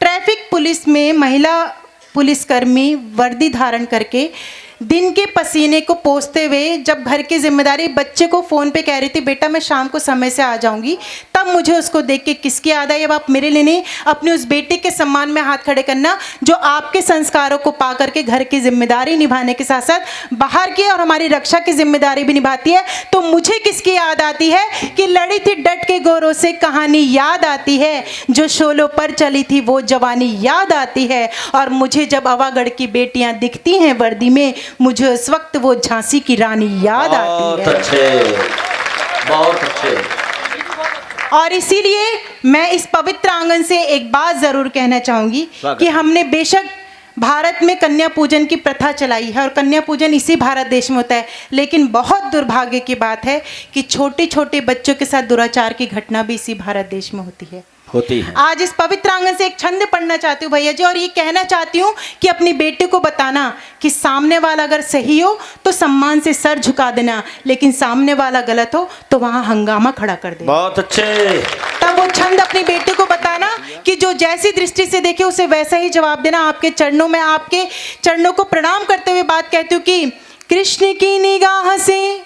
Traffic police में महिला पुलिसकर्मी वर्दी धारण करके दिन के पसीने को पोंछते हुए जब घर की जिम्मेदारी बच्चे को फ़ोन पे कह रही थी बेटा मैं शाम को समय से आ जाऊंगी, तब मुझे उसको देख के किसकी याद आई। अब आप मेरे लिए नहीं, अपने उस बेटे के सम्मान में हाथ खड़े करना जो आपके संस्कारों को पा करके घर की जिम्मेदारी निभाने के साथ साथ बाहर की और हमारी रक्षा की जिम्मेदारी भी निभाती है। तो मुझे किसकी याद आती है कि लड़ी थी डट के गोरों से, कहानी याद आती है जो शोलों पर चली थी वो जवानी याद आती है। और मुझे जब अवागढ़ की बेटियां दिखती हैं वर्दी में, मुझे उस वक्त वो झांसी की रानी याद आती है। बहुत अच्छे, बहुत अच्छे। और इसीलिए मैं इस पवित्र आंगन से एक बात जरूर कहना चाहूंगी कि हमने बेशक भारत में कन्या पूजन की प्रथा चलाई है और कन्या पूजन इसी भारत देश में होता है, लेकिन बहुत दुर्भाग्य की बात है कि छोटे छोटे बच्चों के साथ दुराचार की घटना भी इसी भारत देश में होती है। आज इस पवित्र आंगन से एक छंद पढ़ना चाहती हूँ भैया जी, और ये कहना चाहती हूँ कि अपनी बेटे को बताना कि सामने वाला अगर सही हो तो सम्मान से सर झुका देना, लेकिन सामने वाला गलत हो तो वहाँ हंगामा खड़ा कर देना। बहुत अच्छे। तब वो छंद अपनी बेटे को बताना कि जो जैसी दृष्टि से देखे उसे वैसा ही जवाब देना। आपके चरणों में, आपके चरणों को प्रणाम करते हुए बात कहती हूँ कि कृष्ण की निगाह से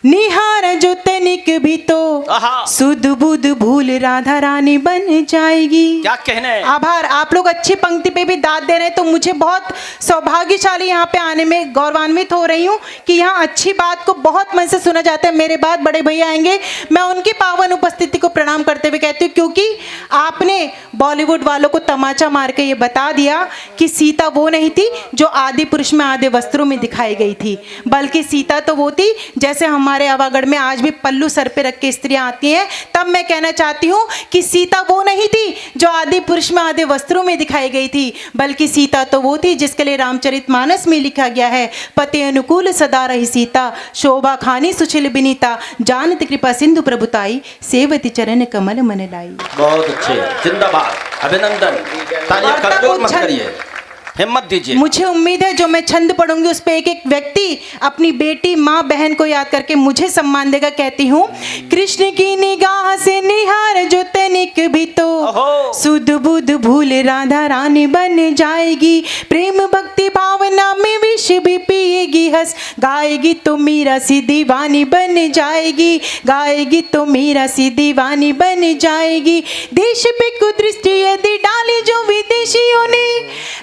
निहार जो तनिक भी तो सुध बुध भूल राधा रानी बन जाएगी। क्या कहना है? आभार। आप लोग अच्छी पंक्ति पे भी दाद दे रहे हैं, तो मुझे बहुत सौभाग्यशाली यहाँ पे आने में गौरवान्वित हो रही हूँ कि यहाँ अच्छी बात को बहुत मन से सुना जाता है। मेरे बाद बड़े भैया आएंगे, मैं उनकी पावन उपस्थिति को प्रणाम करते हुए कहती हूँ, क्योंकि आपने बॉलीवुड वालों को तमाचा मार के ये बता दिया कि सीता वो नहीं थी जो आदि पुरुष में आधे वस्त्रों में दिखाई गई थी, बल्कि सीता तो वो थी जैसे हमारे अवागढ़ में आज भी पल्लू सर पे रख के स्त्रियां आती हैं। तब मैं कहना चाहती हूँ कि सीता वो नहीं थी जो आदि पुरुष में आधे वस्त्रों में दिखाई गई थी, बल्कि सीता तो वो थी जिसके लिए रामचरितमानस में लिखा गया है, पति अनुकूल सदा रही सीता, शोभा खानी सुशील बिनीता, जानत कृपा सिंधु प्रभुताई, सेवती चरण कमल मन लाई। बहुत अच्छे, जिंदाबाद, अभिनंदन। तालियां कमजोर मत करिए, हिम्मत दीजिए। मुझे उम्मीद है जो मैं छंद पढ़ूंगी उस पे एक एक व्यक्ति अपनी बेटी, माँ, बहन को याद करके मुझे सम्मान देगा। कहती हूँ, कृष्ण की निगाह से निहार जो तनिक भी तो सुध बुध भूल राधा रानी बन जाएगी, प्रेम भक्ति भावना में विष भी पिएगी, हंस गाएगी तो मीरा सी दीवानी बन जाएगी, गाएगी तो मीरा सी दीवानी बन जाएगी। देश पे कुदृष्टि यदि डाली जो विदेशियों ने,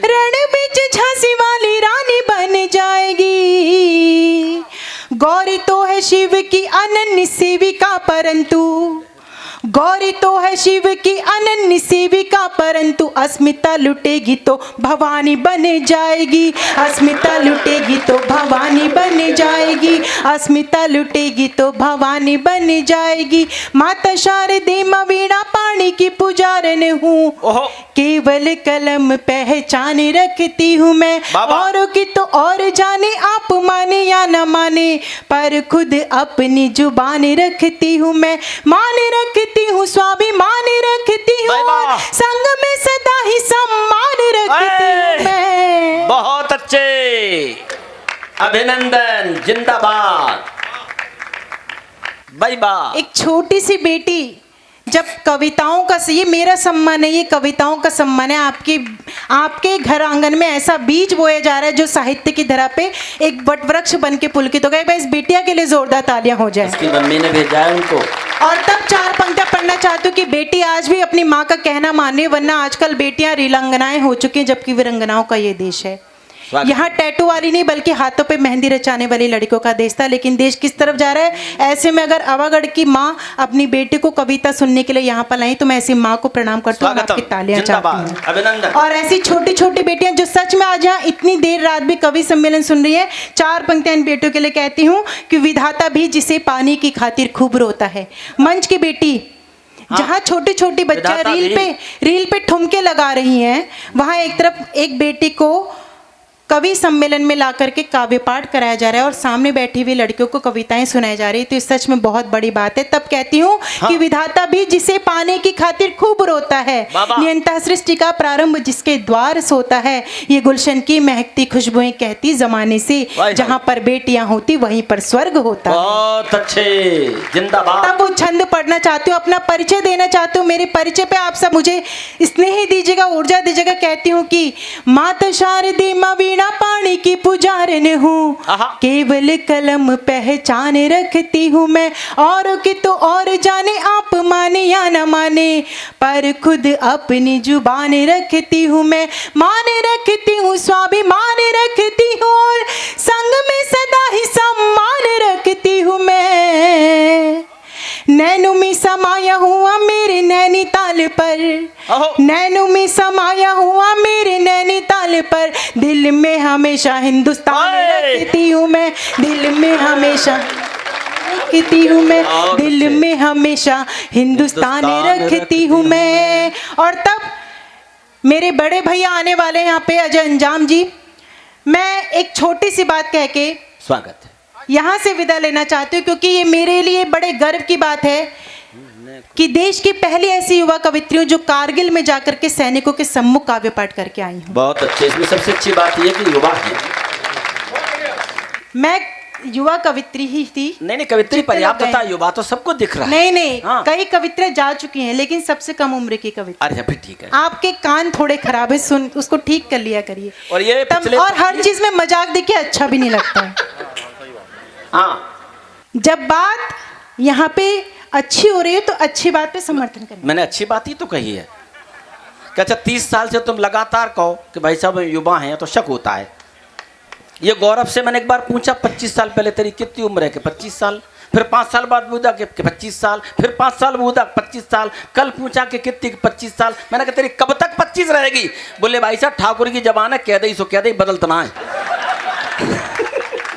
रण बीच झांसी वाली रानी बन जाएगी। गौरी तो है शिव की अनन्य सेविका, परंतु गौरी तो है शिव की अनन्य सेविका, परंतु अस्मिता लुटेगी तो भवानी बन जाएगी, अस्मिता लुटेगी तो भवानी बन जाएगी, अस्मिता लुटेगी तो भवानी बन जाएगी। माता शारदे माँ वीणा पाणी की पुजारन हूँ, केवल कलम पहचान रखती हूँ मैं, औरों की तो और जाने आप माने या न माने, पर खुद अपनी जुबान रखती हूँ मैं, मान रखती हूँ, स्वाभिमान रखती हूँ, संग में सदा ही सम्मान रखती हूँ मैं। बहुत अच्छे, अभिनंदन, जिंदाबाद। Bye bye. एक छोटी सी बेटी जब कविताओं का, ये मेरा सम्मान है, ये कविताओं का सम्मान है। आपके घर आंगन में ऐसा बीज बोया जा रहा है जो साहित्य की धरा पे एक वट वृक्ष बन के पुलकित हो गया। इस बेटिया के लिए जोरदार तालियां हो जाए। इसकी मम्मी ने भेजा है उनको। और तब चार पंक्तियां पढ़ना चाहती हूँ कि बेटी आज भी अपनी माँ का कहना माने, वरना आजकल बेटियां रीलांगनाएं हो चुकी हैं, जबकि वीरंगनाओं का ये देश है। यहाँ टैटू वाली नहीं बल्कि हाथों पे मेहंदी रचाने वाली लड़कियों का देश था। लेकिन देश किस तरफ जा रहा है? ऐसे में अगर अवागढ़ की माँ अपनी बेटी को कविता सुनने के लिए यहाँ पर आई तो मैं ऐसी माँ को प्रणाम करती हूँ, आपकी तालियां चाहती हूँ। अभिनंदन। और ऐसी छोटी छोटी बेटियां जो सच में आज यहाँ इतनी देर रात भी कवि सम्मेलन सुन रही है, चार पंक्तियां इन बेटियों के लिए कहती हूँ कि विधाता भी जिसे पाने की खातिर खूब रोता है। मंच की बेटी जहाँ छोटी छोटी बच्चियां रील पे ठुमके लगा रही हैं, वहाँ एक तरफ एक बेटी को कवि सम्मेलन में ला करके काव्य पाठ कराया जा रहा है और सामने बैठी हुई लड़कियों को कविताएं सुनाई जा रही है। तो इस सच में बहुत बड़ी बात है। तब कहती हूँ कि विधाता भी जिसे पाने की खातिर खूब रोता है, नियंता सृष्टि का प्रारंभ जिसके द्वार सोता है, ये गुलशन की महकती खुशबुएं कहती जमाने से, जहाँ पर बेटियां होती वहीं पर स्वर्ग होता है। बहुत अच्छे, जिंदाबाद। तब कुछ छंद पढ़ना चाहती हूँ, अपना परिचय देना चाहती हूँ। मेरे परिचय पे आप सब मुझे स्नेह दीजिएगा, ऊर्जा दीजिएगा। कहती हूँ कि माता शारदी माँ वीणा पाणी की पुजारन हूँ, केवल कलम पहचान रखती हूँ मैं, और की तो और जाने आप माने या न माने, पर खुद अपनी जुबान रखती हूँ मैं। माने रखती हूँ, स्वाभिमान रखती हूँ, और संग में सदा ही सम्मान रखती हूँ मैं। नैनों में समाया हुआ मेरे नैनीताल पर, नैनों में समाया हुआ मेरे नैनीताल पर, दिल में हमेशा हिंदुस्तान रखती हूँ मैं, दिल में हमेशा रखती हूँ मैं, दिल में हमेशा हिंदुस्तान रखती हूँ मैं। और तब मेरे बड़े भैया आने वाले यहाँ पे, अजय अंजाम जी। मैं एक छोटी सी बात कह के स्वागत है, यहाँ से विदा लेना चाहती हूँ, क्योंकि ये मेरे लिए बड़े गर्व की बात है कि देश की पहली ऐसी युवा कवित्री हूँ जो कारगिल में जाकर के सैनिकों के सम्मुख काव्य पाठ करके आई हूँ। बहुत अच्छे। इसमें सबसे अच्छी बात यह कि युवा है। मैं युवा कवित्री ही थी। नहीं कवित्री पर्याप्त था, युवा तो सबको दिख रहा है। नहीं हाँ। कई कवित्रियां जा चुकी हैं, लेकिन सबसे कम उम्र की कवित्री। अरे फिर ठीक है, आपके कान थोड़े खराब है, सुन उसको ठीक कर लिया करिए। और ये और हर चीज में मजाक देखिए, अच्छा भी नहीं लगता है। हाँ, जब बात यहाँ पे अच्छी हो रही है तो अच्छी बात पे समर्थन करें। मैंने अच्छी बात ही तो कही है कि अच्छा 30 साल से तुम लगातार कहो कि भाई साहब युवा हैं, तो शक होता है। ये गौरव से मैंने एक बार पूछा 25 साल पहले तेरी कितनी उम्र है कि 25 साल, फिर 5 साल बाद पूछा कि 25 साल, फिर 5 साल पूछा 25 साल, कल पूछा कि कितनी 25 साल। मैंने कहा तेरी कब तक 25 रहेगी? बोले भाई साहब ठाकुर की जबान है, कह दे सो कह दे, बदलता ना है।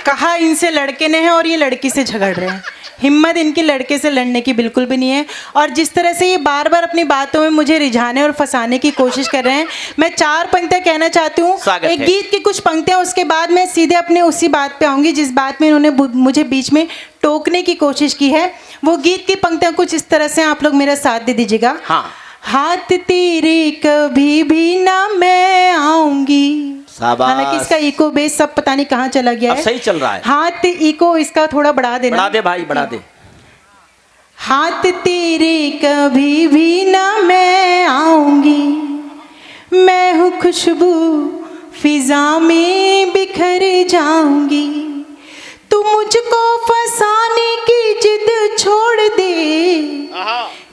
कहा इनसे लड़के ने है और ये लड़की से झगड़ रहे हैं। हिम्मत इनकी लड़के से लड़ने की बिल्कुल भी नहीं है। और जिस तरह से ये बार बार अपनी बातों में मुझे रिझाने और फंसाने की कोशिश कर रहे हैं, मैं 4 पंक्तियां कहना चाहती हूँ, एक गीत की कुछ पंक्तियां, उसके बाद मैं सीधे अपने उसी बात पे आऊँगी जिस बात में इन्होंने मुझे बीच में टोकने की कोशिश की है। वो गीत की पंक्तियां कुछ इस तरह से, आप लोग मेरा साथ दे दीजिएगा। हाँ। हाथ तेरे कभी भी ना मैं आऊंगी। हालांकि इसका इको बेस सब पता नहीं कहाँ चला गया है। सही चल रहा है। हाथ इको इसका थोड़ा बढ़ा देना। बढ़ा दे भाई, बढ़ा दे। हाथ तेरे कभी भी ना मैं आऊंगी, मैं हूँ खुशबू फिजा में बिखर जाऊंगी, तू मुझको फंसाने की जिद छोड़ दे,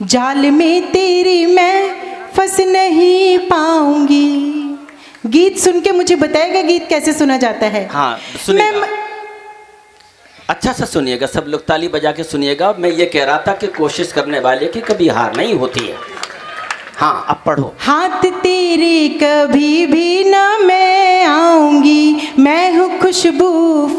जाल में तेरी मैं फंस नहीं पाऊंगी। गीत सुन के मुझे बताएगा गीत कैसे सुना जाता है। हाँ सुनिएगा, अच्छा सा सुनिएगा, सब लोग ताली बजा के सुनिएगा। मैं ये कह रहा था कि कोशिश करने वाले की कभी हार नहीं होती है। हाँ अब पढ़ो। हाथ तेरी कभी भी ना मैं आऊंगी, मैं हूँ खुशबू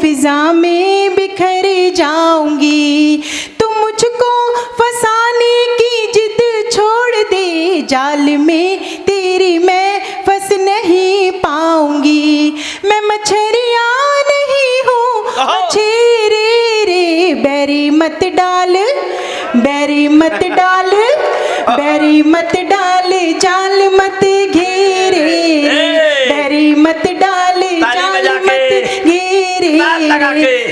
फिजा में बिखर जाऊंगी, तुम मुझको फंसाने की जिद छोड़ दे, जाल में तेरी मैं फंस नहीं पाऊंगी। मैं मछरिया नहीं हूँ मछेरे रे, बैरी मत डाल, बैरी मत डाल, बैरी मत डाल, जाल मत घेरे, बैरी मत डाल, जाल मत घेरे,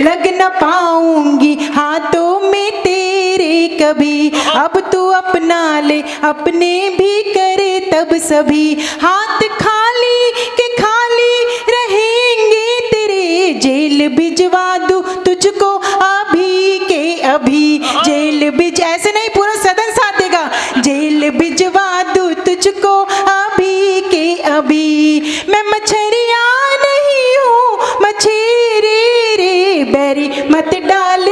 लग न पाऊंगी हाथों में तेरे कभी, अब तू अपना ले अपने भी करे तब सभी, हाथ खाली के खाली रहेंगे तेरे, जेल भिजवा दूं तुझको अभी के अभी, जेल भिज, ऐसे नहीं पूरा सदन साथ देगा, जेल भिजवा दूं तुझको अभी के अभी। मैं मछरिया नहीं हूँ मछेरे रे, बैरी मत डाल,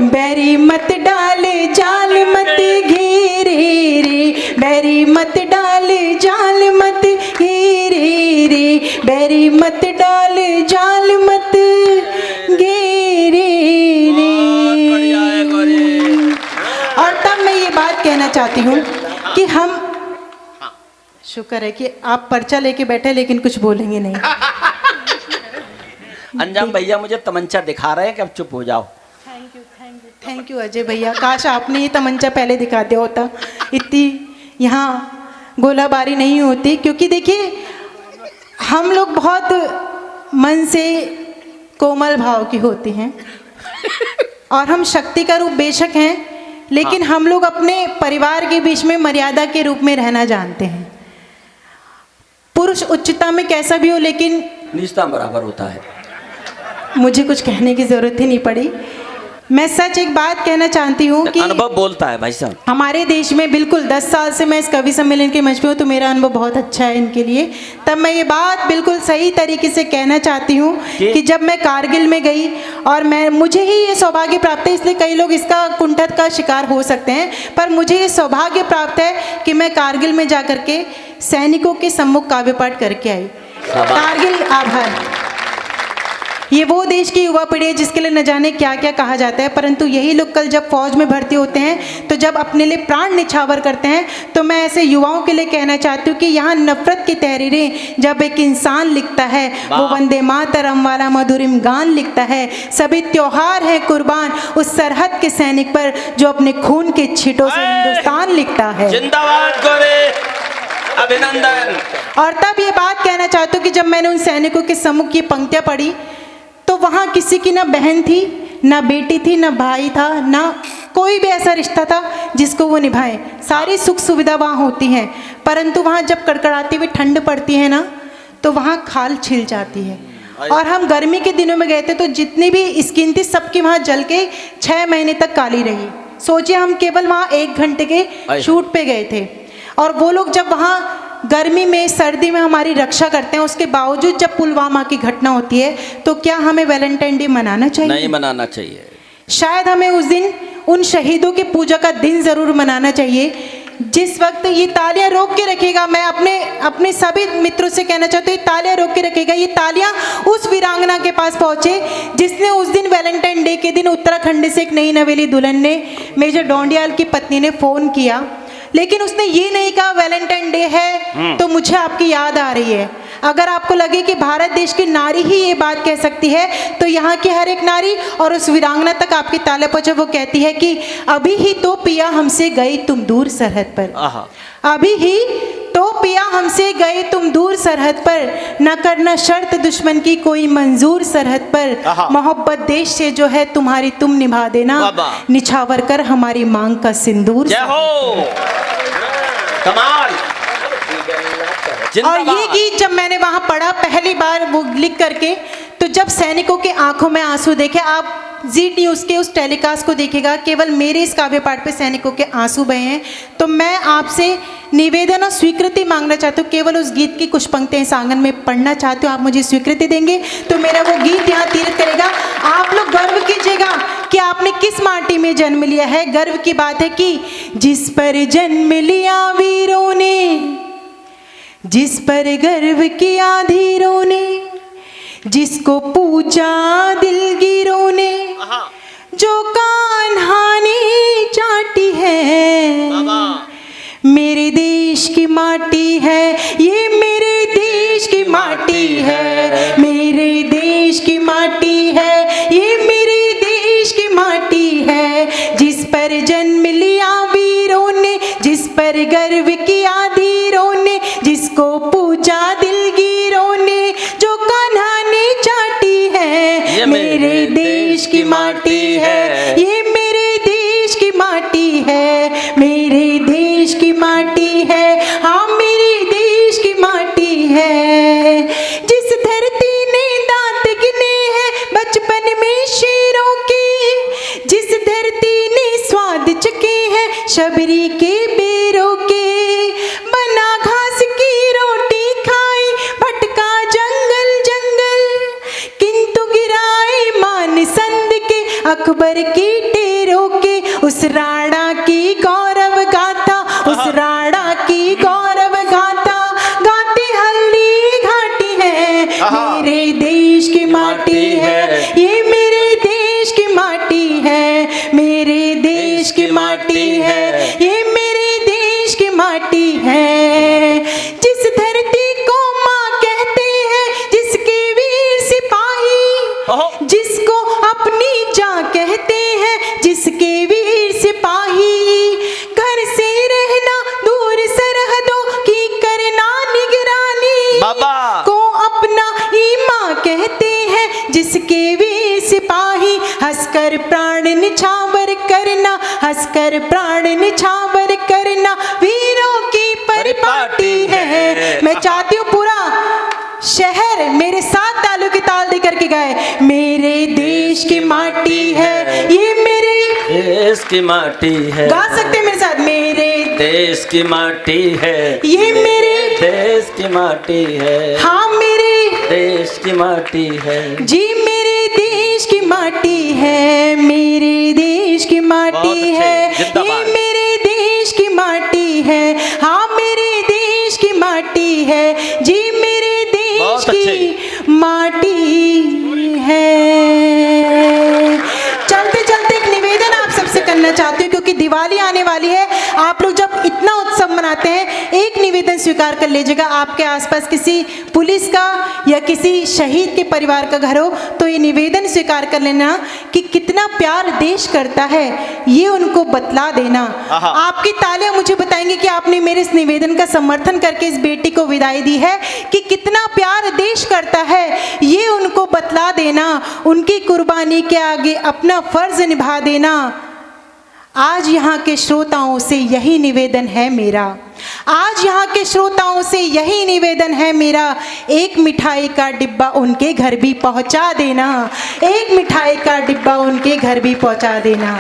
बैरी मत डाल, जाल मत घेरे रे, बैरी मत डाल, जाल मत घेरे रे, बैरी मत डाल, जाल मत घेरे रे। और तब मैं ये बात कहना चाहती हूँ कि हम, शुक्र है कि आप पर्चा लेके बैठे लेकिन कुछ बोलेंगे नहीं। अंजाम भैया मुझे तमंचा दिखा रहे हैं कि अब चुप हो जाओ। Thank you, thank you, thank you Ajay भैया, काश आपने ये तमंचा पहले दिखा दिया होता, इतनी यहाँ गोलाबारी नहीं होती। क्योंकि देखिए हम लोग बहुत मन से कोमल भाव की होते हैं और हम शक्ति का रूप बेशक हैं, लेकिन हम लोग अपने परिवार के बीच में मर्यादा के रूप में रहना जानते हैं। पुरुष उच्चता में कैसा भी हो, लेकिन निजता बराबर होता है। मुझे कुछ कहने की जरूरत ही नहीं पड़ी। मैं सच एक बात कहना चाहती हूँ कि अनुभव बोलता है भाई साहब। हमारे देश में बिल्कुल 10 साल से मैं इस कवि सम्मेलन के मंच पे हूँ, तो मेरा अनुभव बहुत अच्छा है इनके लिए। तब मैं ये बात बिल्कुल सही तरीके से कहना चाहती हूँ कि जब मैं कारगिल में गई और मुझे ही ये सौभाग्य प्राप्त है, इसलिए कई लोग इसका कुंठत का शिकार हो सकते हैं, पर मुझे ये सौभाग्य प्राप्त है कि मैं कारगिल में जा कर के सैनिकों के सम्मुख काव्य पाठ करके आई। कारगिल आभार। ये वो देश की युवा पीढ़ी है जिसके लिए न जाने क्या क्या कहा जाता है, परंतु यही लोग कल जब फौज में भर्ती होते हैं तो जब अपने लिए प्राण निछावर करते हैं, तो मैं ऐसे युवाओं के लिए कहना चाहती हूँ कि यहाँ नफरत की तहरीरें जब एक इंसान लिखता है, वो वंदे मातरम वाला मधुरिम गान लिखता है। सभी त्योहार है कुर्बान उस सरहद के सैनिक पर जो अपने खून के छींटों से हिंदुस्तान लिखता है। जिंदाबाद गोरे, अभिनंदन। और तब ये बात कहना चाहती हूँ कि जब मैंने उन सैनिकों के सम्मुख ये पंक्तियाँ पढ़ी, तो वहाँ किसी की ना बहन थी, ना बेटी थी, ना भाई था, ना कोई भी ऐसा रिश्ता था जिसको वो निभाए। सारी सुख सुविधा वहाँ होती हैं, परंतु वहाँ जब कड़कड़ाती हुई ठंड पड़ती है ना, तो वहाँ खाल छिल जाती है। और हम गर्मी के दिनों में गए थे, तो जितनी भी स्किन थी सबकी वहाँ जल के 6 महीने तक काली रही। सोचिए, हम केवल वहाँ 1 घंटे के शूट पे गए थे, और वो लोग जब वहाँ गर्मी में सर्दी में हमारी रक्षा करते हैं, उसके बावजूद जब पुलवामा की घटना होती है, तो क्या हमें वैलेंटाइन डे मनाना चाहिए? नहीं मनाना चाहिए। शायद हमें उस दिन उन शहीदों की पूजा का दिन ज़रूर मनाना चाहिए। जिस वक्त ये तालियां रोक के रखेगा, मैं अपने सभी मित्रों से कहना चाहती हूँ, तालियां रोक के रखेगा। ये तालियां उस वीरांगना के पास पहुँचे जिसने उस दिन वैलेंटाइन डे के दिन उत्तराखंड से एक नई नवेली दुल्हन ने, मेजर डोंडियाल की पत्नी ने फ़ोन किया, लेकिन उसने ये नहीं कहा वैलेंटाइन डे है तो मुझे आपकी याद आ रही है। अगर आपको लगे कि भारत देश की नारी ही ये बात कह सकती है, तो यहाँ की हर एक नारी और उस वीरांगना तक आपकी ताले पहुँचे। वो कहती है कि अभी ही तो पिया हमसे गए तुम दूर सरहद पर, अभी ही तो पिया हमसे गए तुम दूर सरहद पर, न करना शर्त दुश्मन की कोई मंजूर सरहद पर, मोहब्बत देश से जो है तुम्हारी तुम निभा देना, निछावर कर हमारी मांग का सिंदूर। जय हो, कमाल। और ये गीत जब मैंने वहाँ पढ़ा पहली बार वो लिख करके, तो जब सैनिकों के आंखों में आंसू देखे, आप जी न्यूज़ के उस टेलीकास्ट को देखिएगा, केवल मेरे इस काव्य पाठ पे सैनिकों के आंसू बहे हैं। तो मैं आपसे निवेदन और स्वीकृति मांगना चाहती हूँ, केवल उस गीत की कुछ पंक्तियाँ इस आंगन में पढ़ना चाहती हूँ। आप मुझे स्वीकृति देंगे तो मेरा वो गीत यहाँ तीर्थ करेगा। आप लोग गर्व कीजिएगा कि आपने किस माटी में जन्म लिया है। गर्व की बात है कि जिस पर जन्म लिया वीरों ने, जिस पर गर्व किया धीरों ने, जिसको पूजा दिलगीरों ने, जो कान्हा ने चाटी है, मेरे देश की माटी है ये, मेरे देश की माटी है, मेरे देश की माटी है ये, मेरे देश की माटी है। जिस पर जन्म लिया वीरों ने, जिस पर गर्व किया धीरों ने, जिसको पूजा दिलगीरों ने, जो कान्हा ने चाटी है, मेरे देश की माटी है ये, मेरे देश की माटी है, मेरे देश की माटी है, हाँ मेरे देश की माटी है। जिस धरती ने दांत गिने हैं बचपन में शेरों के, जिस धरती ने स्वाद चखे हैं शबरी के बेरों के, बना घास की रोटी खाई भटका जंगल जंगल, किंतु गिराए मान संद के अकबर की टेरों के, उस राणा की गौरव गाथा, उस राणा की गौरव गाथा, गाती हल्दी घाटी है, मेरे देश की माटी है ये, मेरे देश की माटी है, मेरे देश की माटी है ये, मेरे देश की माटी है। जिस धरती को माँ कहते हैं, जिसके वीर सिपाही, जिसको अपनी जान कहते हैं, जिसके वीर सिपाही, घर से रहना दूर सरहदों की करना निगरानी, को अपना ही माँ कहते हैं, जिसके वीर हंसकर प्राण निछावर करना, हंसकर प्राण निछावर करना, वीरों की परिपाटी है। मैं चाहती हूँ पूरा शहर मेरे साथ तालों की ताल दे करके गाए, मेरे देश की माटी है, ये मेरे देश की माटी है। गा सकते हैं मेरे साथ, मेरे देश की माटी है, ये मेरे देश की माटी है। हाँ मेरे देश की माटी है जी, मेरे देश की माटी है, मेरे देश की बहुत माटी अच्छे, है, ये जिंदाबाद। मेरे देश की माटी है, हाँ मेरे देश की माटी है जी, मेरे देश बहुत की माटी है। चलते चलते एक निवेदन आप सबसे करना चाहती हूँ, क्योंकि दिवाली आने वाली है। आप लोग जब इतना उत्सव मनाते हैं, एक निवेदन स्वीकार कर लीजिएगा। आपके आसपास किसी पुलिस का या किसी शहीद के परिवार का घर हो तो ये निवेदन स्वीकार कर लेना कि कितना प्यार देश करता है, ये उनको बतला देना। आहा। आपकी तालियां मुझे बताएंगे कि आपने मेरे इस निवेदन का समर्थन करके इस बेटी को विदाई दी है कि कितना प्यार देश करता है, ये उनको बतला देना, उनकी कुर्बानी के आगे अपना फर्ज निभा देना। आज यहाँ के श्रोताओं से यही निवेदन है मेरा, आज यहाँ के श्रोताओं से यही निवेदन है मेरा, एक मिठाई का डिब्बा उनके घर भी पहुँचा देना, एक मिठाई का डिब्बा उनके घर भी पहुँचा देना।